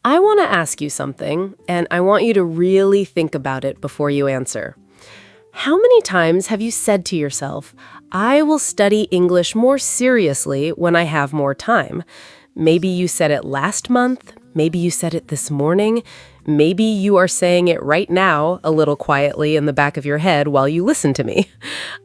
I want to ask you something, and I want you to really think about it before you answer. How many times have you said to yourself, I will study English more seriously when I have more time? Maybe you said it last month, maybe you said it this morning, maybe you are saying it right now, a little quietly in the back of your head while you listen to me.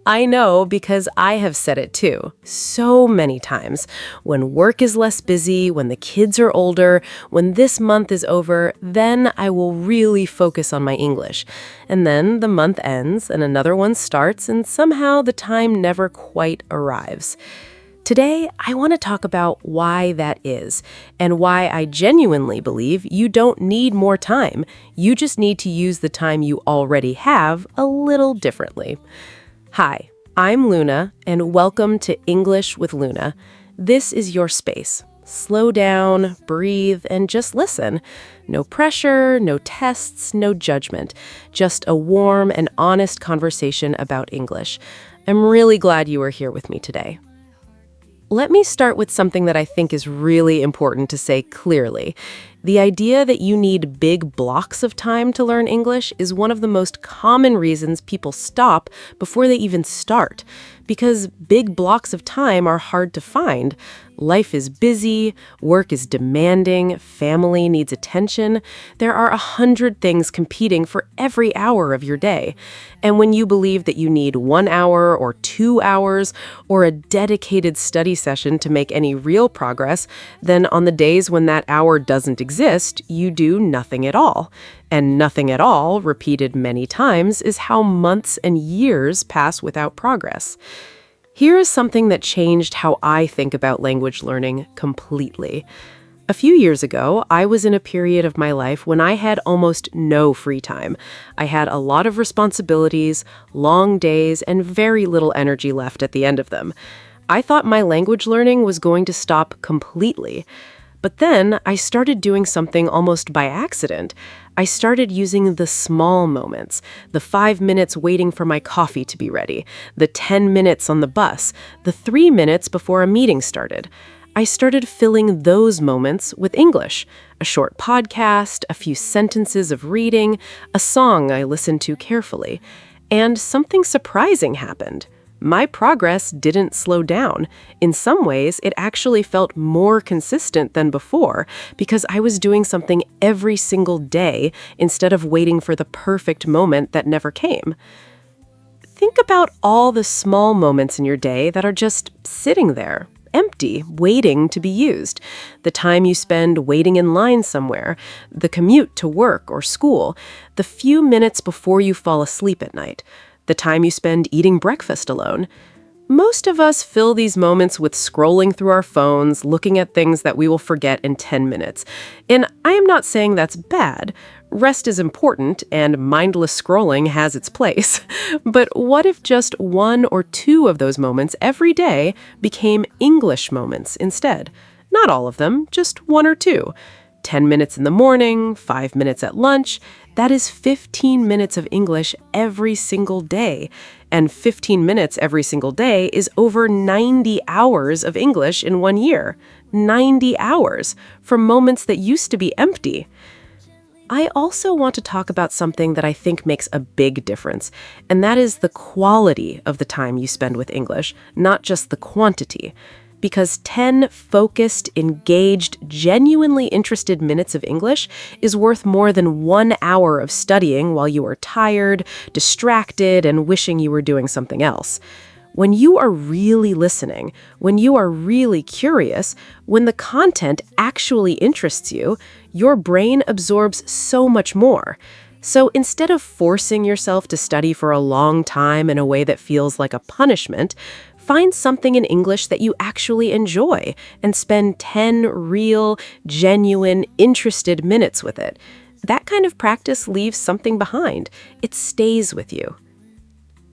I know because I have said it too, so many times. When work is less busy, when the kids are older, when this month is over, then I will really focus on my English. And then the month ends and another one starts, and somehow the time never quite arrives. Today, I want to talk about why that is, and why I genuinely believe you don't need more time. You just need to use the time you already have a little differently. Hi, I'm Luna, and welcome to English with Luna. This is your space. Slow down, breathe, and just listen. No pressure, no tests, no judgment. Just a warm and honest conversation about English. I'm really glad you are here with me today. Let me start with something that I think is really important to say clearly. The idea that you need big blocks of time to learn English is one of the most common reasons people stop before they even start, because big blocks of time are hard to find. Life is busy, work is demanding, family needs attention. There are 100 things competing for every hour of your day. And when you believe that you need 1 hour or 2 hours or a dedicated study session to make any real progress, then on the days when that hour doesn't exist, you do nothing at all. And nothing at all, repeated many times, is how months and years pass without progress. Here is something that changed how I think about language learning completely. A few years ago, I was in a period of my life when I had almost no free time. I had a lot of responsibilities, long days, and very little energy left at the end of them. I thought my language learning was going to stop completely. But then I started doing something almost by accident. I started using the small moments, the 5 minutes waiting for my coffee to be ready, the 10 minutes on the bus, the 3 minutes before a meeting started. I started filling those moments with English, a short podcast, a few sentences of reading, a song I listened to carefully. And something surprising happened. My progress didn't slow down. In some ways, it actually felt more consistent than before because I was doing something every single day instead of waiting for the perfect moment that never came. Think about all the small moments in your day that are just sitting there, empty, waiting to be used. The time you spend waiting in line somewhere, the commute to work or school, the few minutes before you fall asleep at night, the time you spend eating breakfast alone. Most of us fill these moments with scrolling through our phones, looking at things that we will forget in 10 minutes. And I am not saying that's bad. Rest is important, and mindless scrolling has its place. But what if just 1 or 2 of those moments every day became English moments instead? Not all of them, just 1 or 2. 10 minutes in the morning, 5 minutes at lunch. That is 15 minutes of English every single day. And 15 minutes every single day is over 90 hours of English in 1 year. 90 hours for moments that used to be empty. I also want to talk about something that I think makes a big difference, and that is the quality of the time you spend with English, not just the quantity. Because 10 focused, engaged, genuinely interested minutes of English is worth more than 1 hour of studying while you are tired, distracted, and wishing you were doing something else. When you are really listening, when you are really curious, when the content actually interests you, your brain absorbs so much more. So instead of forcing yourself to study for a long time in a way that feels like a punishment, find something in English that you actually enjoy and spend 10 real, genuine, interested minutes with it. That kind of practice leaves something behind. It stays with you.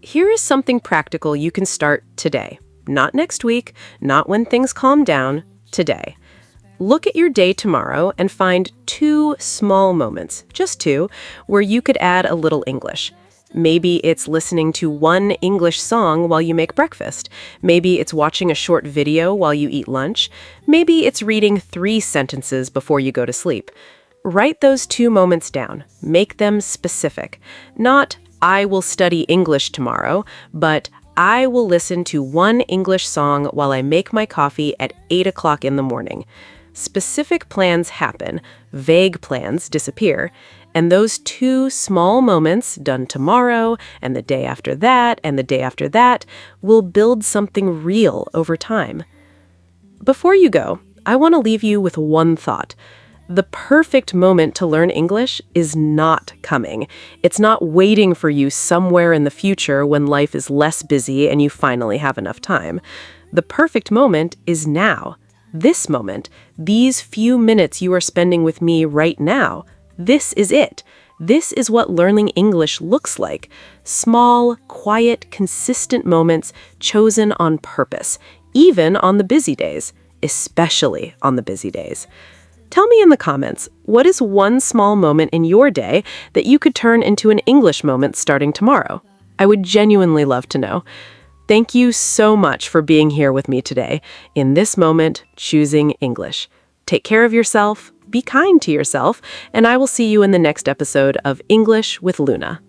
Here is something practical you can start today. Not next week, not when things calm down, today. Look at your day tomorrow and find 2 small moments, just 2, where you could add a little English. Maybe it's listening to 1 English song while you make breakfast. Maybe it's watching a short video while you eat lunch. Maybe it's reading 3 sentences before you go to sleep. Write those 2 moments down. Make them specific. Not, I will study English tomorrow, but I will listen to one English song while I make my coffee at 8 o'clock in the morning. Specific plans happen, vague plans disappear, and those 2 small moments done tomorrow and the day after that and the day after that will build something real over time. Before you go, I want to leave you with one thought. The perfect moment to learn English is not coming. It's not waiting for you somewhere in the future when life is less busy and you finally have enough time. The perfect moment is now. This moment, these few minutes you are spending with me right now, this is it. This is what learning English looks like. Small, quiet, consistent moments chosen on purpose, even on the busy days, especially on the busy days. Tell me in the comments, what is one small moment in your day that you could turn into an English moment starting tomorrow? I would genuinely love to know. Thank you so much for being here with me today, in this moment, choosing English. Take care of yourself, be kind to yourself, and I will see you in the next episode of English with Luna.